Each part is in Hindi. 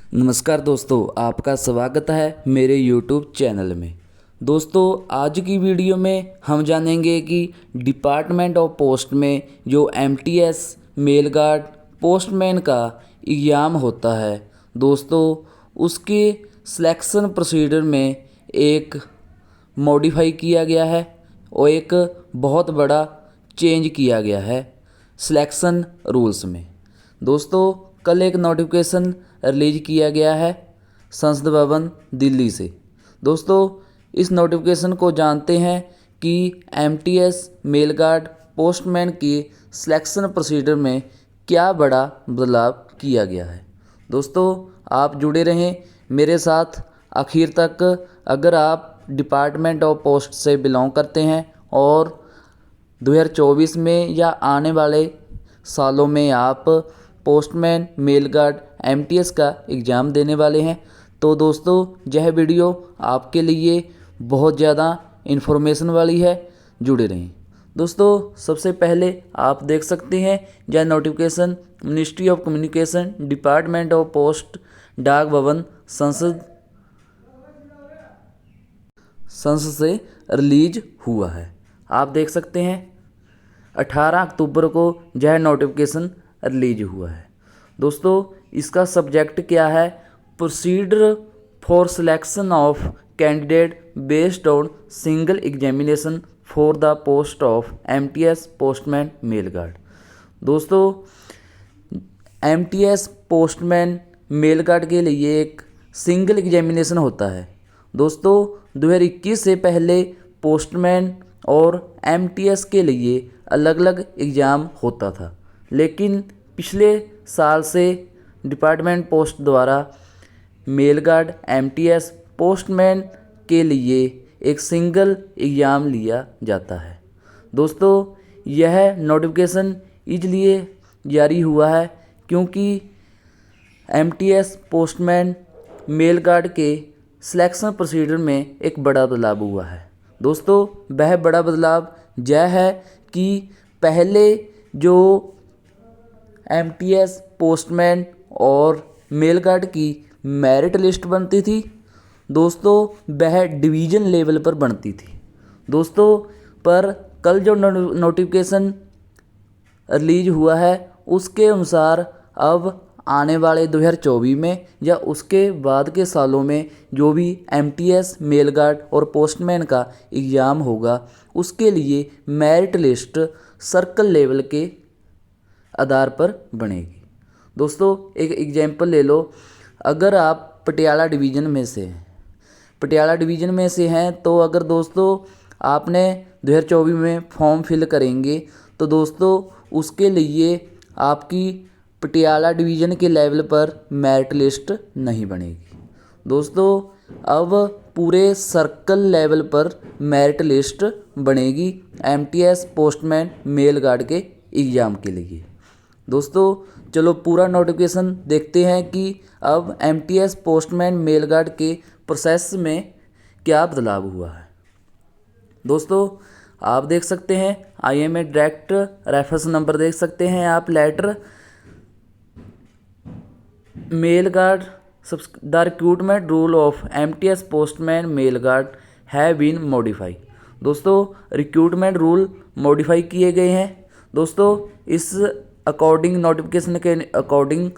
नमस्कार दोस्तों, आपका स्वागत है मेरे YouTube चैनल में। दोस्तों, आज की वीडियो में हम जानेंगे कि डिपार्टमेंट ऑफ पोस्ट में जो MTS मेल गार्ड पोस्टमैन का एग्ज़ाम होता है दोस्तों, उसके सिलेक्शन प्रोसीजर में एक मॉडिफाई किया गया है और एक बहुत बड़ा चेंज किया गया है सिलेक्शन रूल्स में। दोस्तों, कल एक नोटिफिकेशन रिलीज किया गया है संसद भवन दिल्ली से। दोस्तों, इस नोटिफिकेशन को जानते हैं कि MTS मेल गार्ड पोस्टमैन की सिलेक्शन प्रोसीजर में क्या बड़ा बदलाव किया गया है। दोस्तों, आप जुड़े रहें मेरे साथ आखिर तक। अगर आप डिपार्टमेंट ऑफ पोस्ट से बिलोंग करते हैं और 2024 में या आने वाले सालों में आप पोस्टमैन मेल गार्ड MTS का एग्ज़ाम देने वाले हैं, तो दोस्तों यह वीडियो आपके लिए बहुत ज़्यादा इन्फॉर्मेशन वाली है। जुड़े रहें दोस्तों। सबसे पहले आप देख सकते हैं यह notification ministry of communication department of post डाक भवन संसद से रिलीज हुआ है। आप देख सकते हैं 18 अक्टूबर को यह नोटिफिकेशन रिलीज हुआ है। दोस्तों, इसका सब्जेक्ट क्या है? Procedure for selection of candidate based on single examination for the post of MTS postman mail guard. दोस्तों, MTS पोस्टमैन मेल गार्ड के लिए एक सिंगल एग्जामिनेशन होता है। दोस्तों, 2021 से पहले पोस्टमैन और MTS के लिए अलग अलग एग्ज़ाम होता था, लेकिन पिछले साल से डिपार्टमेंट पोस्ट द्वारा मेल गार्ड MTS पोस्टमैन के लिए एक सिंगल एग्ज़ाम लिया जाता है। दोस्तों, यह नोटिफिकेशन इसलिए जारी हुआ है क्योंकि MTS पोस्टमैन मेल गार्ड के सिलेक्शन प्रोसीजर में एक बड़ा बदलाव हुआ है। दोस्तों, वह बड़ा बदलाव यह है कि पहले जो MTS पोस्टमैन और मेल गार्ड की मेरिट लिस्ट बनती थी दोस्तों, वह डिवीज़न लेवल पर बनती थी दोस्तों। पर कल जो नोटिफिकेशन रिलीज हुआ है उसके अनुसार अब आने वाले 2024 में या उसके बाद के सालों में जो भी MTS मेल गार्ड और पोस्टमैन का एग्ज़ाम होगा उसके लिए मेरिट लिस्ट सर्कल लेवल के आधार पर बनेगी। दोस्तों, एक एग्जाम्पल ले लो। अगर आप पटियाला डिवीज़न में से हैं तो अगर दोस्तों आपने 2024 में फॉर्म फिल करेंगे तो दोस्तों उसके लिए आपकी पटियाला डिवीज़न के लेवल पर मेरिट लिस्ट नहीं बनेगी। दोस्तों, अब पूरे सर्कल लेवल पर मेरिट लिस्ट बनेगी MTS पोस्टमैन मेल गार्ड के एग्ज़ाम के लिए। दोस्तों, चलो पूरा नोटिफिकेशन देखते हैं कि अब MTS पोस्टमैन मेल गार्ड के प्रोसेस में क्या बदलाव हुआ है। दोस्तों, आप देख सकते हैं IMA डायरेक्ट रेफरेंस नंबर देख सकते हैं आप। Letter mail guard the recruitment rule of MTS postman mail guard have been modify. दोस्तों, रिक्रूटमेंट रूल मॉडिफाई किए गए हैं। दोस्तों, इस अकॉर्डिंग नोटिफिकेशन के अकॉर्डिंग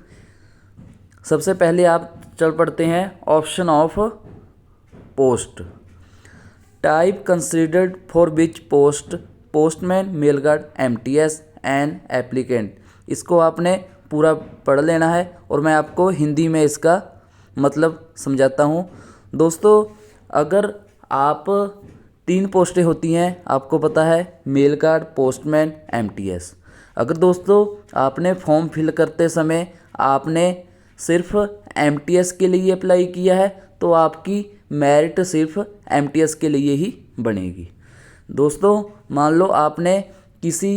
सबसे पहले आप चल पड़ते हैं option of post type considered for which post postman mail guard MTS and applicant. इसको आपने पूरा पढ़ लेना है और मैं आपको हिंदी में इसका मतलब समझाता हूँ। दोस्तों, अगर आप 3 पोस्टें होती हैं, आपको पता है, मेल गार्ड, पोस्टमैन, MTS। अगर दोस्तों आपने फॉर्म फिल करते समय आपने सिर्फ MTS के लिए अप्लाई किया है तो आपकी मेरिट सिर्फ MTS के लिए ही बनेगी। दोस्तों, मान लो आपने किसी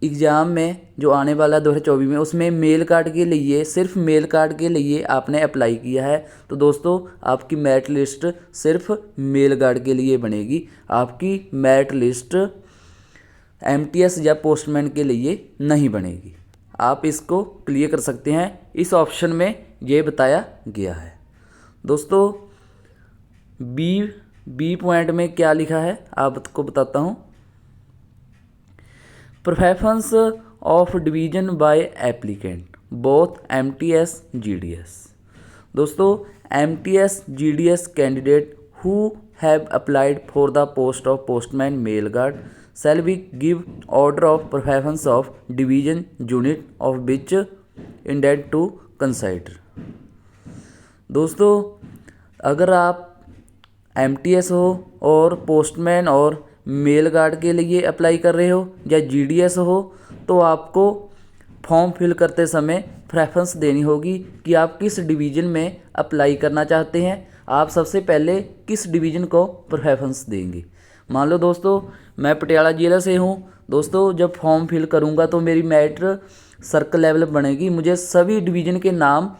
एग्ज़ाम में जो आने वाला 2024 में उसमें मेल गार्ड के लिए सिर्फ मेल गार्ड के लिए आपने अप्लाई किया है तो दोस्तों आपकी मेरिट लिस्ट सिर्फ मेल गार्ड के लिए बनेगी। आपकी मेरिट लिस्ट MTS या पोस्टमैन के लिए नहीं बनेगी। आप इसको क्लियर कर सकते हैं। इस ऑप्शन में ये बताया गया है। दोस्तों बी पॉइंट में क्या लिखा है आपको बताता हूँ। Preference of division bye applicant both MTS GDS। दोस्तों MTS GDS candidate who have applied for the post of postman mail guard shall be give order of preference of division unit of which intend to consider। दोस्तों अगर आप MTS हो और पोस्टमैन और मेल गार्ड के लिए अप्लाई कर रहे हो या GDS हो तो आपको फॉर्म फिल करते समय प्रेफरेंस देनी होगी कि आप किस डिवीज़न में अप्लाई करना चाहते हैं। आप सबसे पहले किस डिवीज़न को प्रेफरेंस देंगे। मान लो दोस्तों मैं पटियाला जिला से हूँ। दोस्तों जब फॉर्म फिल करूँगा तो मेरी मेरिट सर्कल लेवल बनेगी। मुझे सभी डिवीज़न के नाम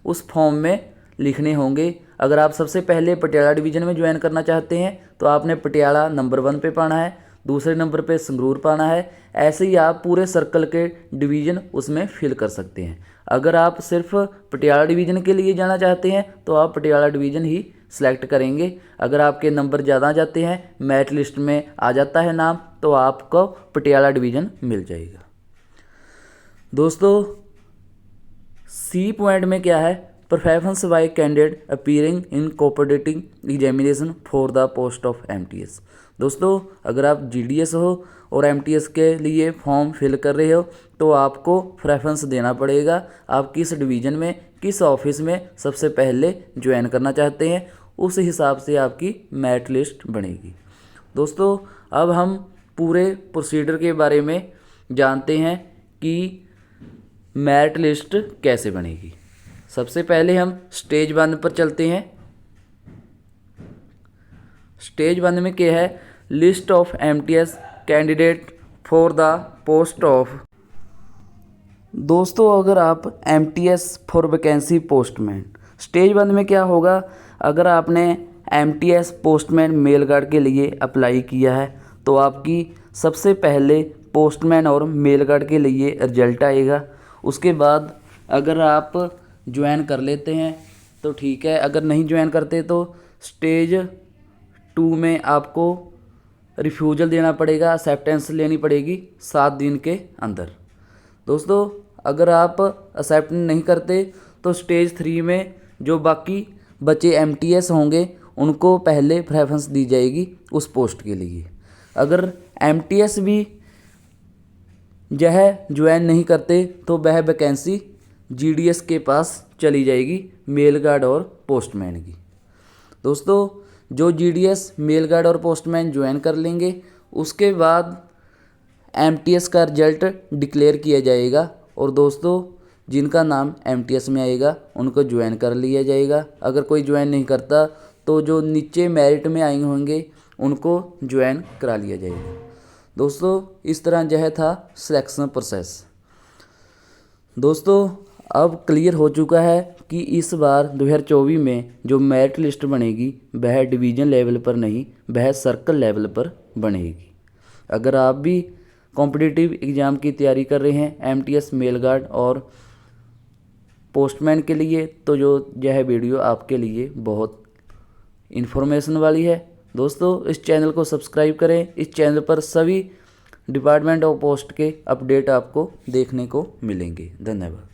उस फॉर्म में लिखने होंगे। अगर आप सबसे पहले पटियाला डिवीज़न में ज्वाइन करना चाहते हैं तो आपने पटियाला नंबर 1 पे पाना है, दूसरे नंबर पे संगरूर पाना है। ऐसे ही आप पूरे सर्कल के डिवीज़न उसमें फिल कर सकते हैं। अगर आप सिर्फ पटियाला डिवीज़न के लिए जाना चाहते हैं तो आप पटियाला डिवीज़न ही सिलेक्ट करेंगे। अगर आपके नंबर ज़्यादा आ जाते हैं, मेरिट लिस्ट में आ जाता है नाम, तो आपको पटियाला डिवीज़न मिल जाएगा। दोस्तों सी पॉइंट में क्या है, preference bye candidate appearing in cooperating examination for the post of MTS। दोस्तों अगर आप GDS हो और MTS के लिए फॉर्म फिल कर रहे हो तो आपको प्रेफरेंस देना पड़ेगा। आप किस डिवीज़न में किस ऑफिस में सबसे पहले ज्वाइन करना चाहते हैं, उस हिसाब से आपकी मेरिट लिस्ट बनेगी। दोस्तों अब हम पूरे प्रोसीजर के बारे में जानते हैं कि मेरिट लिस्ट कैसे बनेगी। सबसे पहले हम स्टेज 1 पर चलते हैं। स्टेज 1 में क्या है, list of MTS candidate for the post of. दोस्तों अगर आप MTS for vacancy postman, stage 1 में क्या होगा, अगर आपने MTS पोस्टमैन मेल गार्ड के लिए अप्लाई किया है तो आपकी सबसे पहले पोस्टमैन और मेल गार्ड के लिए रिजल्ट आएगा। उसके बाद अगर आप ज्वाइन कर लेते हैं तो ठीक है, अगर नहीं ज्वाइन करते तो स्टेज 2 में आपको रिफ्यूज़ल देना पड़ेगा, एक्सेप्टेंस लेनी पड़ेगी 7 दिन के अंदर। दोस्तों अगर आप एक्सेप्ट नहीं करते तो स्टेज 3 में जो बाकी बचे MTS होंगे उनको पहले प्रेफरेंस दी जाएगी उस पोस्ट के लिए। अगर MTS भी यह ज्वाइन नहीं करते तो वह वैकेंसी GDS के पास चली जाएगी, मेल गार्ड और पोस्टमैन की। दोस्तों जो GDS मेल गार्ड और पोस्टमैन ज्वाइन कर लेंगे उसके बाद MTS का रिजल्ट डिक्लेयर किया जाएगा और दोस्तों जिनका नाम MTS में आएगा उनको ज्वाइन कर लिया जाएगा। अगर कोई ज्वाइन नहीं करता तो जो नीचे मेरिट में आए होंगे उनको ज्वाइन करा लिया जाएगा। दोस्तों इस तरह यह था सिलेक्शन प्रोसेस। दोस्तों अब क्लियर हो चुका है कि इस बार 2024 में जो मेरिट लिस्ट बनेगी वह डिवीज़न लेवल पर नहीं, वह सर्कल लेवल पर बनेगी। अगर आप भी कॉम्पिटिटिव एग्ज़ाम की तैयारी कर रहे हैं MTS मेल गार्ड और पोस्टमैन के लिए तो जो यह वीडियो आपके लिए बहुत इन्फॉर्मेशन वाली है। दोस्तों इस चैनल को सब्सक्राइब करें। इस चैनल पर सभी डिपार्टमेंट ऑफ पोस्ट के अपडेट आपको देखने को मिलेंगे। धन्यवाद।